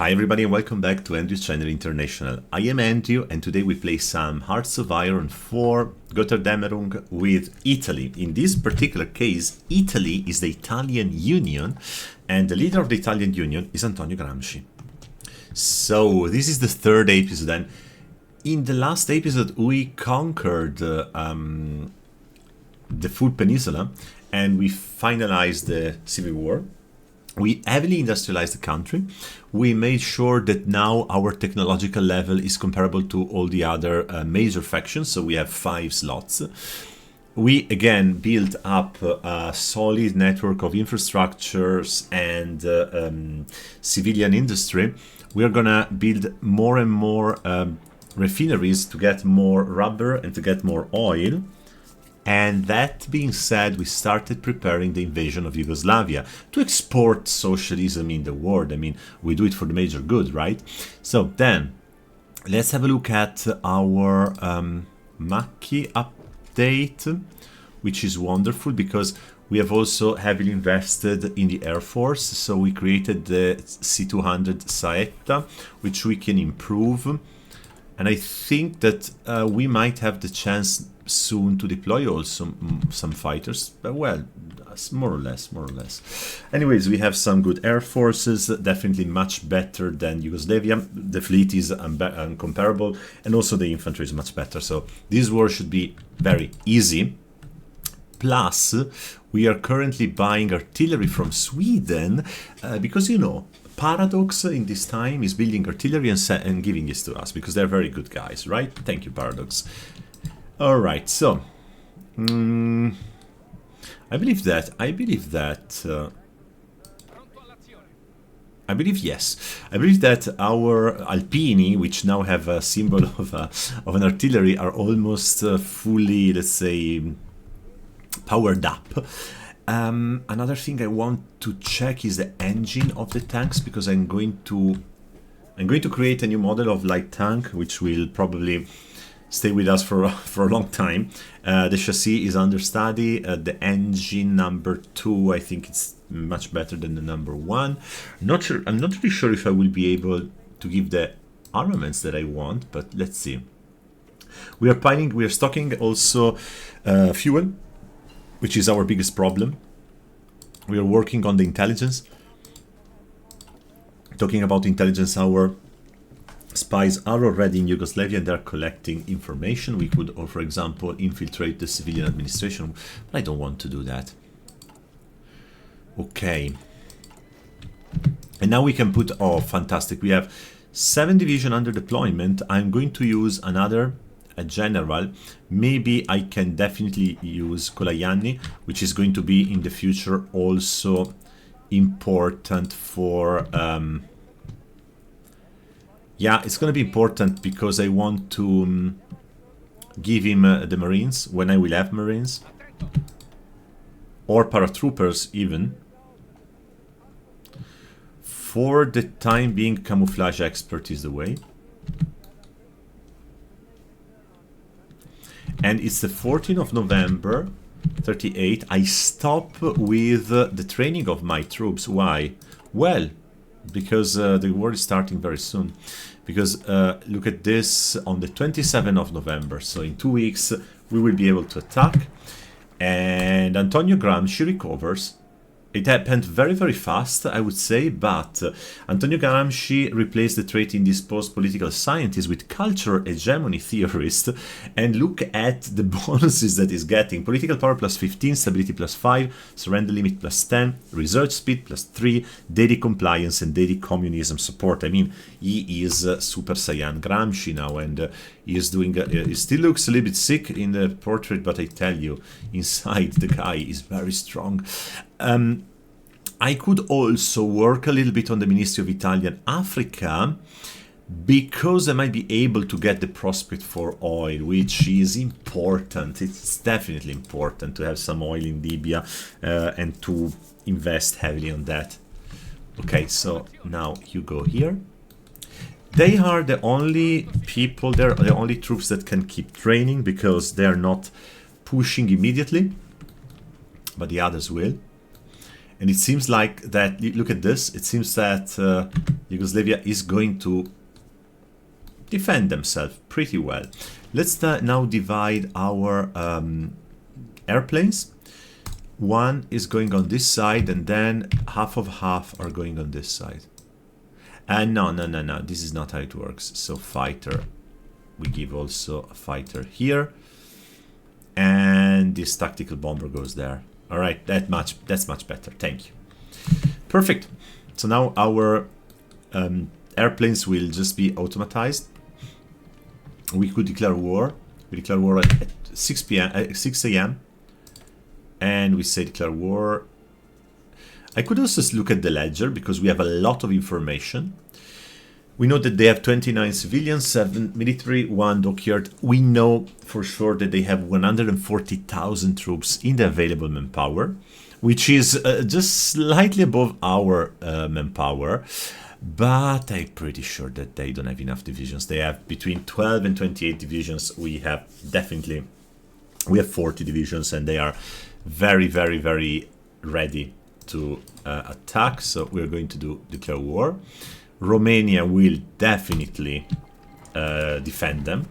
Hi everybody and welcome back to Andrew's Channel International. I am Andrew and today we play some Hearts of Iron 4 Götterdämmerung with Italy. In this particular case, Italy is the Italian Union and the leader of the Italian Union is Antonio Gramsci. So this is the third episode, and in the last episode we conquered the full peninsula and we finalized the civil war. We heavily industrialized the country. We made sure that now our technological level is comparable to all the other major factions, so we have 5 slots. We again built up a solid network of infrastructures and civilian industry. We are gonna build more and more refineries to get more rubber and to get more oil. And that being said, we started preparing the invasion of Yugoslavia to export socialism in the world. I mean, we do it for the major good, right? So then, let's have a look at our Macchi update, which is wonderful because we have also heavily invested in the Air Force. So we created the C-200 Saetta, which we can improve. And I think that we might have the chance soon to deploy also some fighters, but well, more or less. Anyways, we have some good air forces, definitely much better than Yugoslavia. The fleet is uncomparable, and also the infantry is much better. So this war should be very easy. Plus, we are currently buying artillery from Sweden because, you know, Paradox in this time is building artillery and giving this to us because they're very good guys, right? Thank you, Paradox. All right, so I believe yes. I believe that our Alpini, which now have a symbol of an artillery, are almost fully, let's say, powered up. Another thing I want to check is the engine of the tanks because I'm going to create a new model of light tank, which will probably stay with us for a long time. The chassis is understudy. The engine number 2, I think it's much better than the number 1. I'm not really sure if I will be able to give the armaments that I want, but let's see. We are stocking also fuel, which is our biggest problem. We are working on the intelligence. Talking about intelligence, our spies are already in Yugoslavia and they're collecting information. We could, or for example, infiltrate the civilian administration, but I don't want to do that. Okay. And now we can put, oh, fantastic. We have 7 divisions under deployment. I'm going to use a general. Maybe I can definitely use Colajanni, which is going to be in the future also important for yeah, it's going to be important because I want to give him the Marines when I will have Marines. Or paratroopers even. For the time being, camouflage expert is the way. And it's the 14th of November, 38. I stop with the training of my troops. Why? Well, because the war is starting very soon. Because look at this, on the 27th of November, so in 2 weeks we will be able to attack, and Antonio Gramsci recovers. It happened very, very fast, I would say, but Antonio Gramsci replaced the trait indisposed political scientist with cultural hegemony theorist, and look at the bonuses that he's getting. Political power plus 15, stability plus 5, surrender limit plus 10, research speed plus 3, daily compliance and daily communism support. I mean, he is Super Saiyan Gramsci now, and he is doing, he still looks a little bit sick in the portrait, but I tell you, inside the guy is very strong. I could also work a little bit on the Ministry of Italian Africa because I might be able to get the prospect for oil, which is important. It's definitely important to have some oil in Libya and to invest heavily on that. Okay, so now you go here. They are the only people, they're the only troops that can keep training because they are not pushing immediately, but the others will. And it seems like that, look at this, it seems that Yugoslavia is going to defend themselves pretty well. Let's now divide our airplanes. One is going on this side, and then half of half are going on this side. And no, this is not how it works. So fighter, we give also a fighter here, and this tactical bomber goes there. All right, that's much better. Thank you. Perfect. So now our airplanes will just be automatized. We could declare war. We declare war at 6 p.m. 6 a.m. and we say declare war. I could also look at the ledger because we have a lot of information. We know that they have 29 civilians, 7 military, 1 dockyard. We know for sure that they have 140,000 troops in the available manpower, which is just slightly above our manpower. But I'm pretty sure that they don't have enough divisions. They have between 12 and 28 divisions. We have 40 divisions, and they are very, very, very ready to attack. So we're going to declare war. Romania will definitely defend them.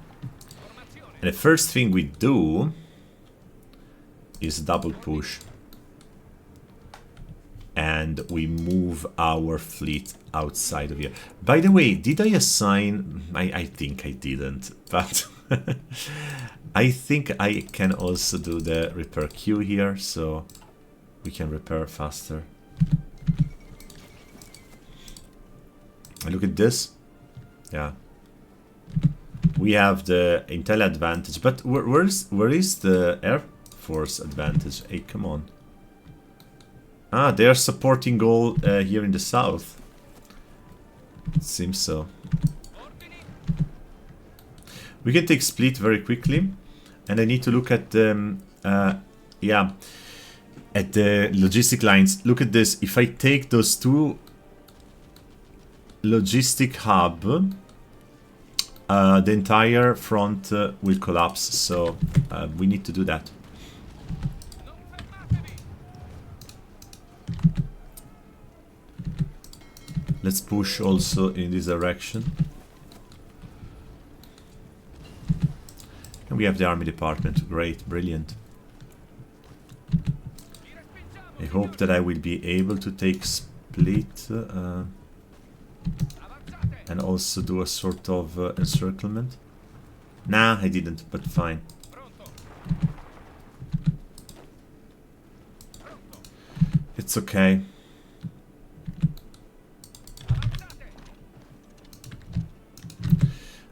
And the first thing we do is double push. And we move our fleet outside of here. By the way, did I assign... I think I didn't, but I think I can also do the repair queue here, so we can repair faster. And look at this. Yeah. We have the intel advantage, but where is the Air Force advantage? Hey, come on. Ah, they are supporting all here in the south. It seems so. We can take Split very quickly, and I need to look at the at the logistic lines. Look at this. If I take those two logistic hub, the entire front will collapse. So we need to do that. Let's push also in this direction. And we have the army department. Great, brilliant. I hope that I will be able to take Split and also do a sort of encirclement. Nah, I didn't, but fine. It's okay.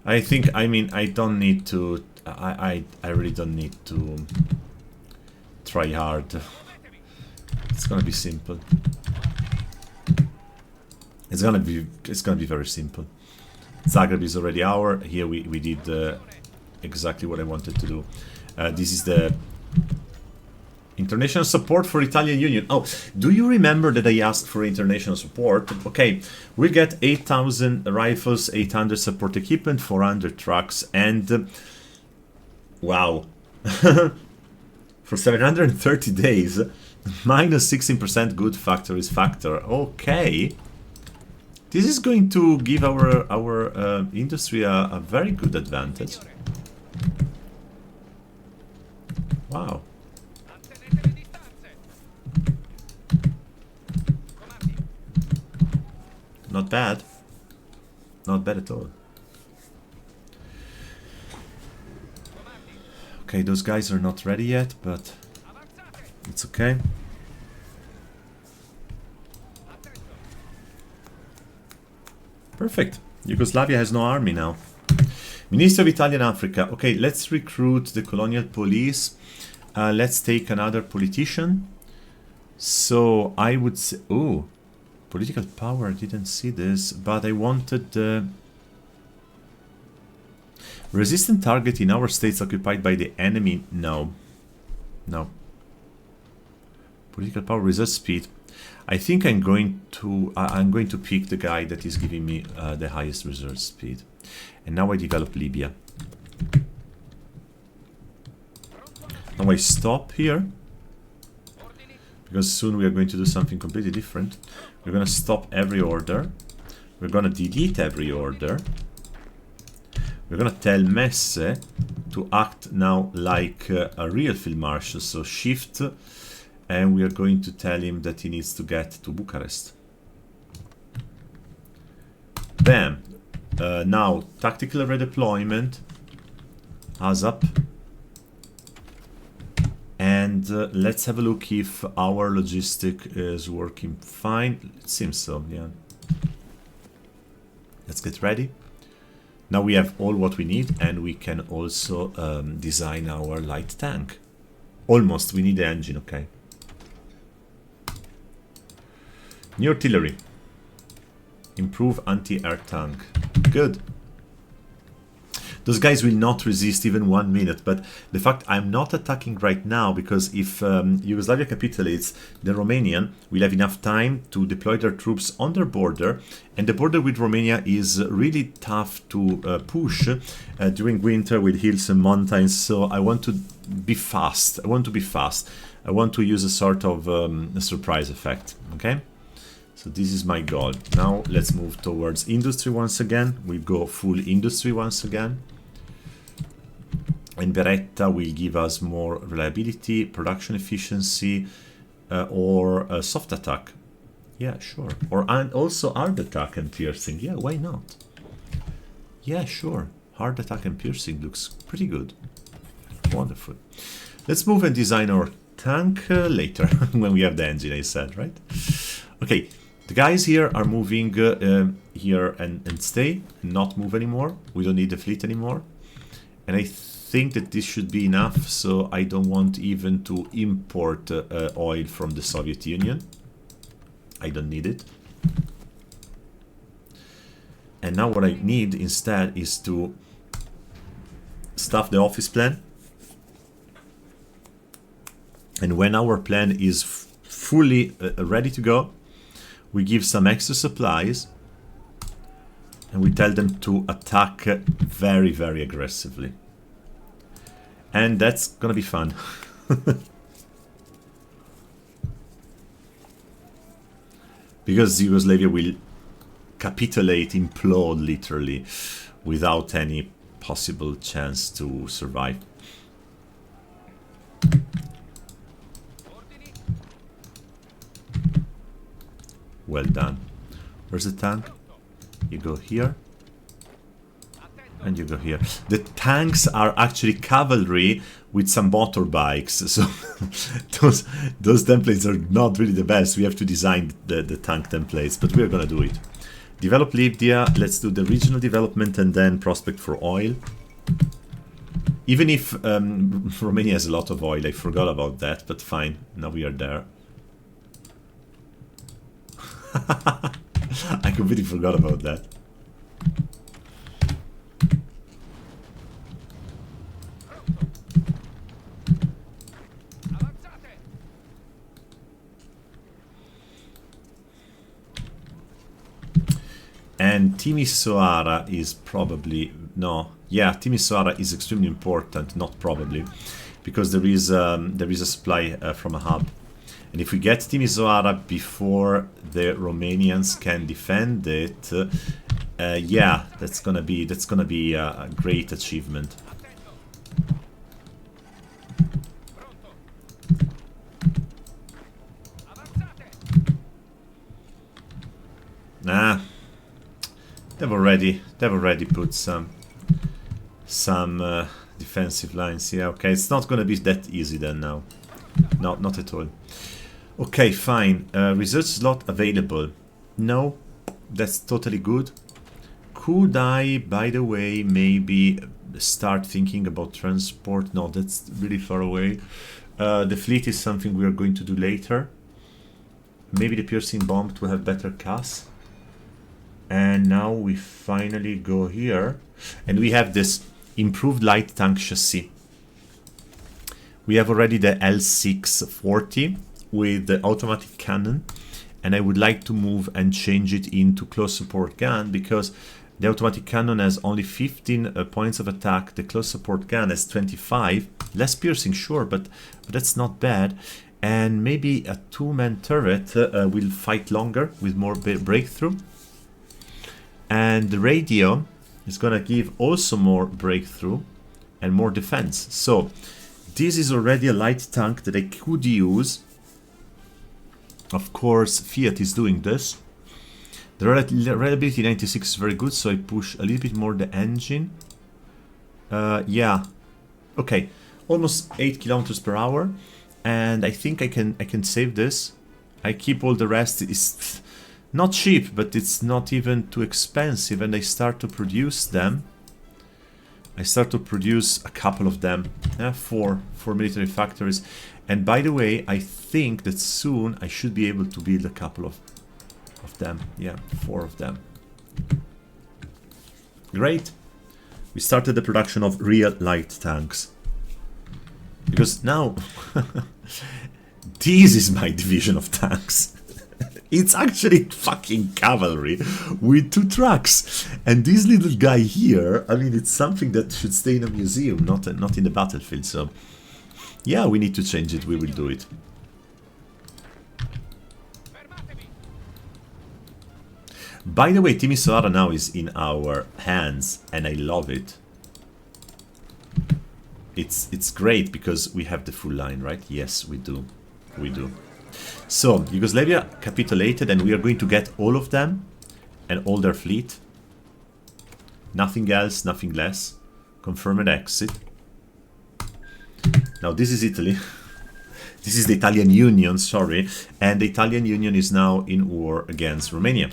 I think, I mean, I don't need to, I really don't need to try hard. It's gonna be simple. It's gonna be very simple. Zagreb is already our. Here we did exactly what I wanted to do. This is the international support for Italian Union. Oh, do you remember that I asked for international support? Okay, we get 8,000 rifles, 800 support equipment, 400 trucks, and wow, for 730 days, minus 16% good factories factor. Okay, this is going to give our industry a very good advantage. Wow. Not bad. Not bad at all. Okay, those guys are not ready yet, but it's okay. Perfect. Yugoslavia has no army now. Minister of Italian Africa. Okay, let's recruit the colonial police. Let's take another politician. So I would say... Oh, political power. I didn't see this, but I wanted the... Resistant target in our states occupied by the enemy. No. No. Political power, reserve speed. I think I'm going to pick the guy that is giving me the highest reserve speed. And now I develop Libya. Now I stop here, because soon we are going to do something completely different. We're going to stop every order. We're gonna delete every order. We're gonna tell Messe to act now like a real field marshal, so shift, and we are going to tell him that he needs to get to Bucharest. Bam! Now, tactical redeployment, ASAP. And let's have a look if our logistic is working fine. It seems so, yeah. Let's get ready. Now we have all what we need, and we can also design our light tank. Almost, we need the engine, okay. New artillery. Improve anti-air tank. Good. Those guys will not resist even 1 minute, but the fact I'm not attacking right now, because if Yugoslavia capitulates, the Romanian will have enough time to deploy their troops on their border, and the border with Romania is really tough to push during winter with hills and mountains, so I want to be fast. I want to use a sort of a surprise effect, okay? So this is my goal. Now let's move towards industry once again. We go full industry once again. And Beretta will give us more reliability, production efficiency, or a soft attack. Yeah, sure. And also hard attack and piercing. Yeah, why not? Yeah, sure. Hard attack and piercing looks pretty good. Wonderful. Let's move and design our tank later, when we have the engine, I said, right? Okay, the guys here are moving here and stay, not move anymore. We don't need the fleet anymore. And I think that this should be enough, so I don't want even to import oil from the Soviet Union. I don't need it. And now what I need instead is to stuff the office plan. And when our plan is fully ready to go, we give some extra supplies and we tell them to attack very, very aggressively. And that's gonna be fun. Because Yugoslavia will capitulate, implode literally, without any possible chance to survive. Well done. Where's the tank? You go here. And you go here. The tanks are actually cavalry with some motorbikes, so those templates are not really the best. We have to design the tank templates, but we're gonna do it. Develop Libya, let's do the regional development and then prospect for oil. Even if Romania has a lot of oil, I forgot about that, but fine, now we are there. I completely forgot about that. And Timisoara is probably, no, yeah, Timisoara is extremely important, not probably, because there is a supply from a hub. And if we get Timisoara before the Romanians can defend it, yeah, that's gonna be a great achievement. Nah, they've already put some defensive lines. Yeah, okay, it's not gonna be that easy then now. Not at all. Okay, fine. Research slot available. No, that's totally good. Could I, by the way, maybe start thinking about transport? No, that's really far away. The fleet is something we are going to do later. Maybe the piercing bomb to have better CAS. And now we finally go here. And we have this improved light tank chassis. We have already the L640 with the automatic cannon, and I would like to move and change it into close support gun, because the automatic cannon has only 15 points of attack, the close support gun has 25, less piercing, sure, but that's not bad, and maybe a two-man turret will fight longer with more breakthrough. And the radio is gonna give also more breakthrough and more defense. So this is already a light tank that I could use. Of course, Fiat is doing this. The reliability 96 is very good, so I push a little bit more the engine. Yeah, okay, almost 8 kilometers per hour, and I think I can save this. I keep all the rest. It's not cheap, but it's not even too expensive, and I start to produce them. I start to produce a couple of them, for military factories. And by the way, I think that soon I should be able to build a couple of them. Yeah, 4 of them. Great. We started the production of real light tanks. Because now, this is my division of tanks. It's actually fucking cavalry with 2 trucks. And this little guy here, I mean, it's something that should stay in a museum, not in the battlefield. So, yeah, we need to change it. We will do it. By the way, Timisoara now is in our hands, and I love it. It's great because we have the full line, right? Yes, we do. We do. So, Yugoslavia capitulated, and we are going to get all of them and all their fleet. Nothing else, nothing less. Confirmed exit. Now, this is Italy. This is the Italian Union, sorry. And the Italian Union is now in war against Romania.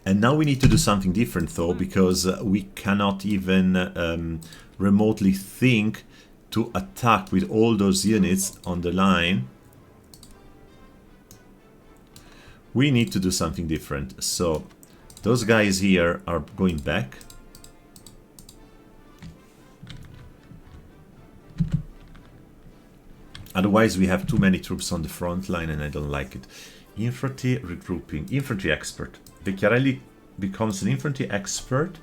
And now we need to do something different, though, because we cannot even remotely think to attack with all those units on the line. We need to do something different. So those guys here are going back. Otherwise, we have too many troops on the front line, and I don't like it. Infantry regrouping. Infantry expert. Vecchiarelli becomes an infantry expert,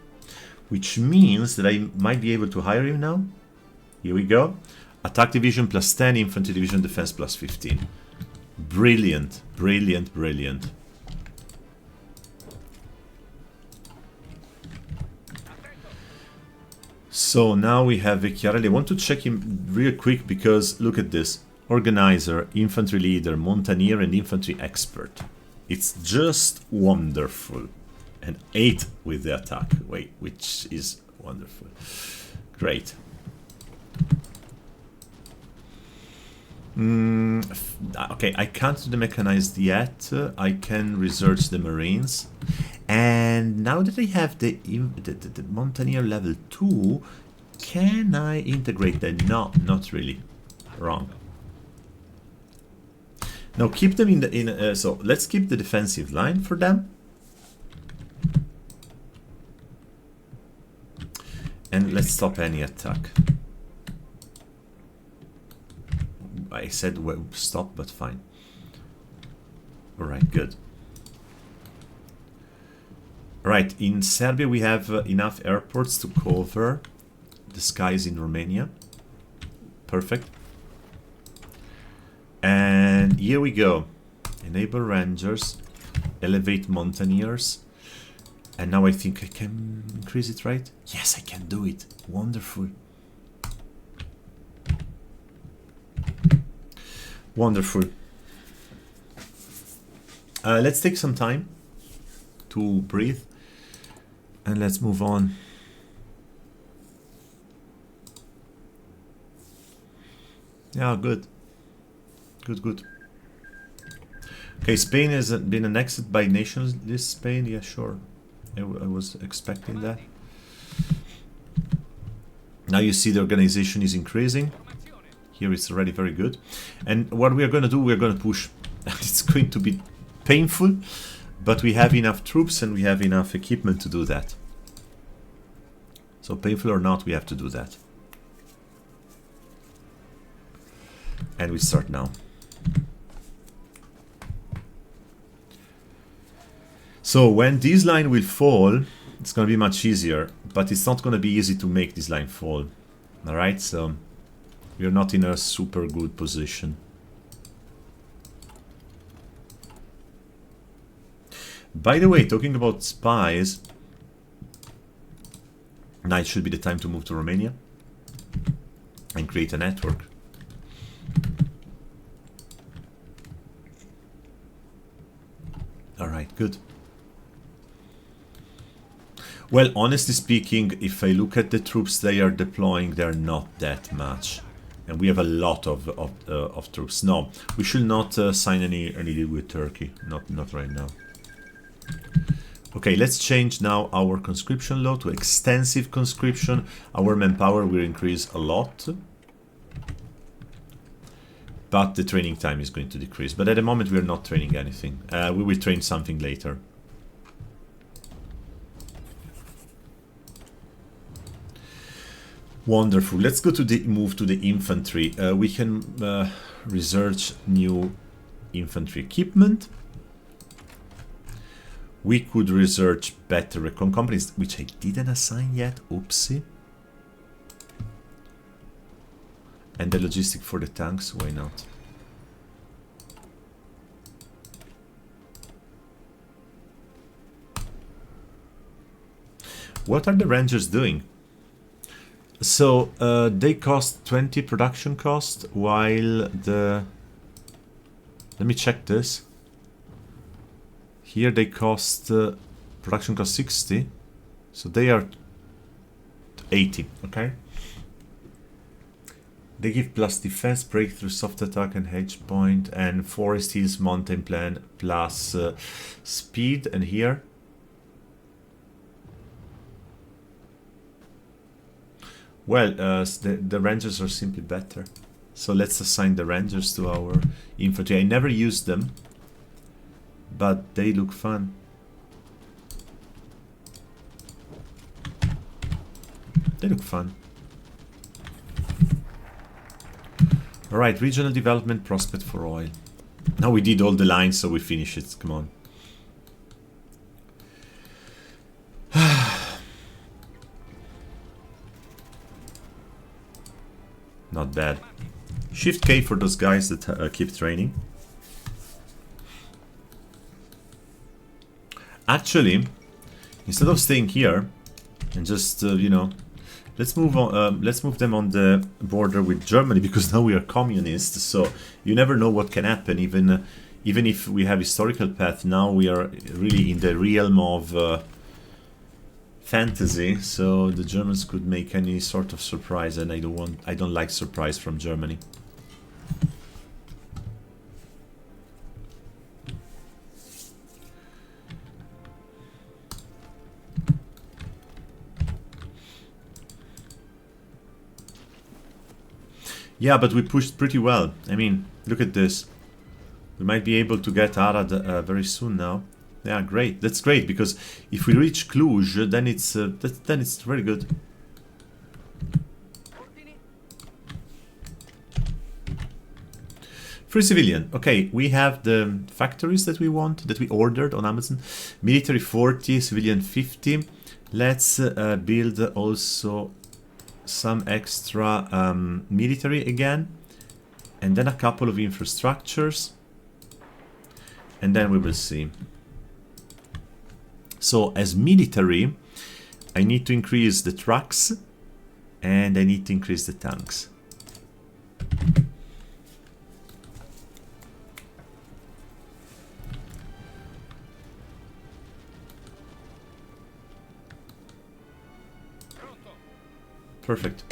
which means that I might be able to hire him now. Here we go. Attack division plus 10, infantry division defense plus 15. Brilliant, brilliant, brilliant. So now we have Vecchiarelli. I want to check him real quick because look at this. Organizer, infantry leader, mountaineer, and infantry expert. It's just wonderful. And 8 with the attack. Wait, which is wonderful. Great. Okay, I can't do the mechanized yet. I can research the marines. And now that I have the mountaineer level 2, can I integrate them? No, not really. Wrong. Now keep them in the so let's keep the defensive line for them. And let's stop any attack. I said well, stop, but fine. Alright, good. Right, in Serbia we have enough airports to cover the skies in Romania. Perfect. And here we go. Enable rangers, elevate mountaineers. And now I think I can increase it, right? Yes, I can do it. Wonderful. Wonderful. Let's take some time to breathe. And let's move on. Yeah, good. Good, good. Okay, Spain has been annexed by nationalist Spain. Yeah, sure. I was expecting that. Now you see the organization is increasing. Here it's already very good. And what we are going to do, we're going to push. It's going to be painful, but we have enough troops and we have enough equipment to do that. So painful or not, we have to do that. And we start now. So when this line will fall, it's going to be much easier, but it's not going to be easy to make this line fall. Alright, so we're not in a super good position. By the way, talking about spies, now it should be the time to move to Romania and create a network. All right, good. Well, honestly speaking, if I look at the troops they are deploying, they're not that much. And we have a lot of troops. No, we should not sign any deal with Turkey. Not right now. Okay, let's change now our conscription law to extensive conscription. Our manpower will increase a lot. But the training time is going to decrease. But at the moment we are not training anything. We will train something later. Wonderful. Let's go to the move to the infantry. We can research new infantry equipment. We could research better recon companies, which I didn't assign yet. Oopsie. And the logistic for the tanks, why not? What are the Rangers doing? So they cost 20 production cost, while the... Let me check this. Here they cost production cost 60, so they are 80. Okay. They give plus defense, breakthrough, soft attack, and hedge point, and forest hills, mountain plan, plus speed. And here, well, the rangers are simply better. So let's assign the rangers to our infantry. I never used them, but they look fun. They look fun. Alright, regional development, prospect for oil. Now we did all the lines, so we finish it. Come on. Not bad. Shift K for those guys that keep training. Actually, instead of staying here and just, you know, let's move on. Let's move them on the border with Germany, because now we are communists. So you never know what can happen. Even if we have historical path, now we are really in the realm of fantasy. So the Germans could make any sort of surprise, and I don't like surprise from Germany. Yeah, but we pushed pretty well. I mean, look at this. We might be able to get Arad very soon now. Yeah, great. That's great, because if we reach Cluj, then it's very good. Free civilian. Okay, we have the factories that we want, that we ordered on Amazon. Military 40, civilian 50. Let's build also some extra military again, and then a couple of infrastructures, and then we will see. So as military, I need to increase the trucks and I need to increase the tanks. Perfect.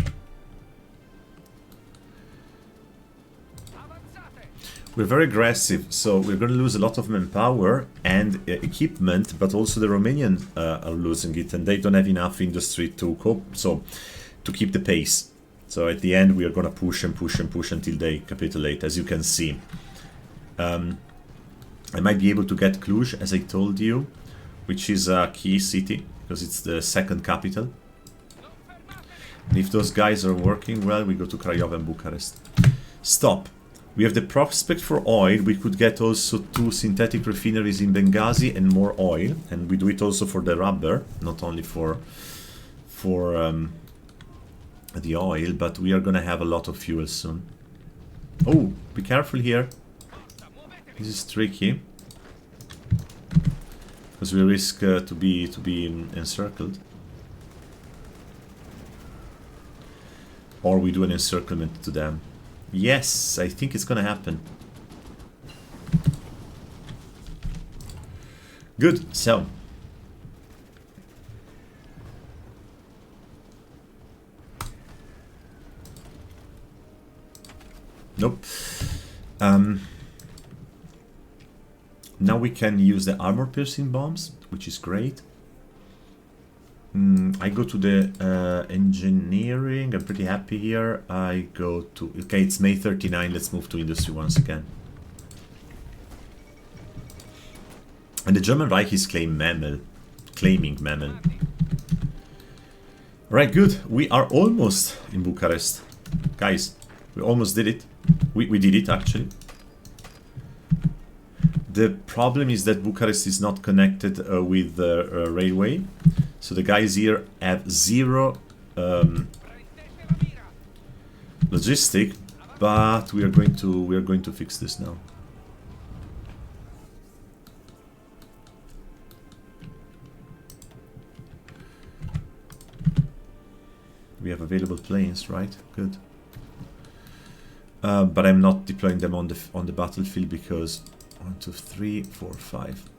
We're very aggressive, so we're going to lose a lot of manpower and equipment, but also the Romanian are losing it, and they don't have enough industry to cope, so to keep the pace. So at the end we are going to push and push and push until they capitulate, as you can see. I might be able to get Cluj, as I told you, which is a key city, because it's the second capital. And if those guys are working well, we go to Craiova and Bucharest. Stop. We have the prospect for oil. We could get also 2 synthetic refineries in Benghazi and more oil. And we do it also for the rubber, not only for the oil, but we are going to have a lot of fuel soon. Oh, be careful here. This is tricky, because we risk to be encircled. Or we do an encirclement to them. Yes, I think it's gonna happen. Good, so. Nope. Now we can use the armor-piercing bombs, which is great. I go to the engineering. I'm pretty happy here. I go to... Okay, it's May 39. Let's move to industry once again. And the German Reich is claiming Memel. Right, good. We are almost in Bucharest. Guys, we almost did it. We did it, actually. The problem is that Bucharest is not connected with the railway. So the guys here have zero logistic, but we are going to fix this now. We have available planes, right? Good. But I'm not deploying them on the battlefield because 1, 2, 3, 4, 5.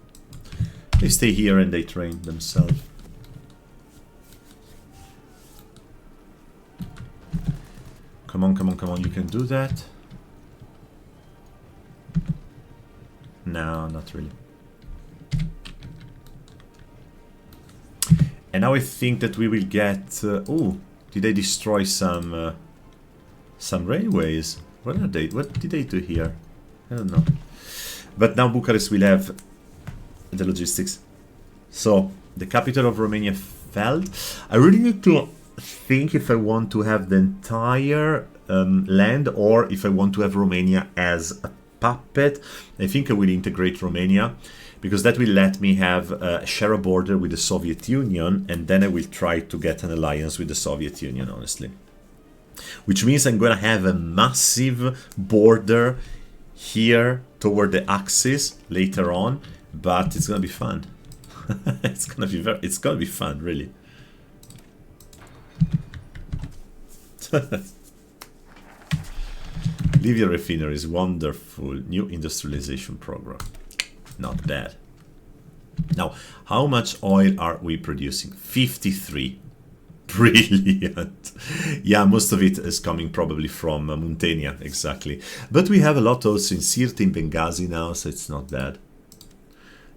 They stay here and they train themselves. Come on, come on, come on, you can do that. No, not really. And now I think that we will get... oh, did I destroy some railways? What are they? What did they do here? I don't know. But now Bucharest will have the logistics. So, the capital of Romania fell. I really need to think if I want to have the entire land or if I want to have Romania as a puppet. I think I will integrate Romania because that will let me have share a border with the Soviet Union, and then I will try to get an alliance with the Soviet Union, honestly. Which means I'm gonna have a massive border here toward the Axis later on, but it's gonna be fun. it's gonna be fun, really. Livia Refinery is wonderful. New industrialization program. Not bad. Now, how much oil are we producing? 53. Brilliant. Yeah, most of it is coming probably from Muntenia, exactly. But we have a lot also in Sirte, in Benghazi now, so it's not bad.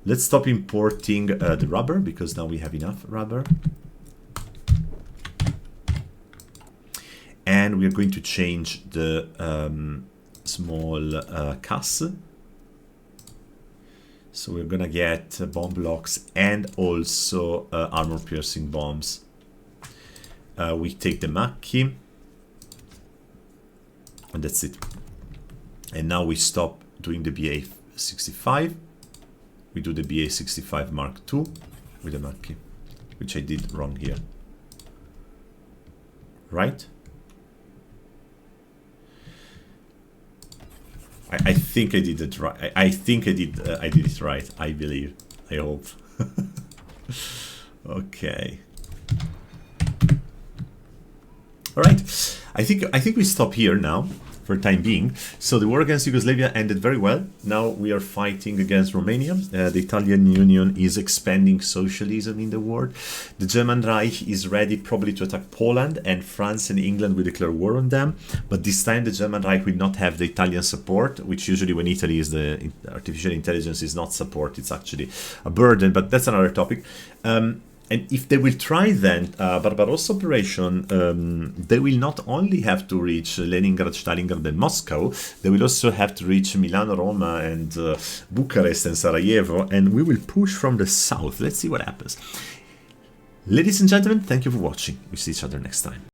Let's stop importing the rubber, because now we have enough rubber. And we are going to change the small CAS. So we're gonna get bomb blocks and also armor-piercing bombs. We take the Macchi, and that's it. And now we stop doing the BA-65. We do the BA-65 Mark II with the Macchi, which I did wrong here. Right? I think I did it right. I think I did it right. I believe. I hope. Okay. All right. I think we stop here now for the time being. So the war against Yugoslavia ended very well. Now we are fighting against Romania. The Italian Union is expanding socialism in the world. The German Reich is ready probably to attack Poland, and France and England will declare war on them. But this time the German Reich will not have the Italian support, which usually when Italy is the artificial intelligence is not support, it's actually a burden, but that's another topic. And if they will try then Barbarossa operation, they will not only have to reach Leningrad, Stalingrad and Moscow, they will also have to reach Milano, Roma and Bucharest and Sarajevo, and we will push from the south. Let's see what happens. Ladies and gentlemen, thank you for watching. We'll see each other next time.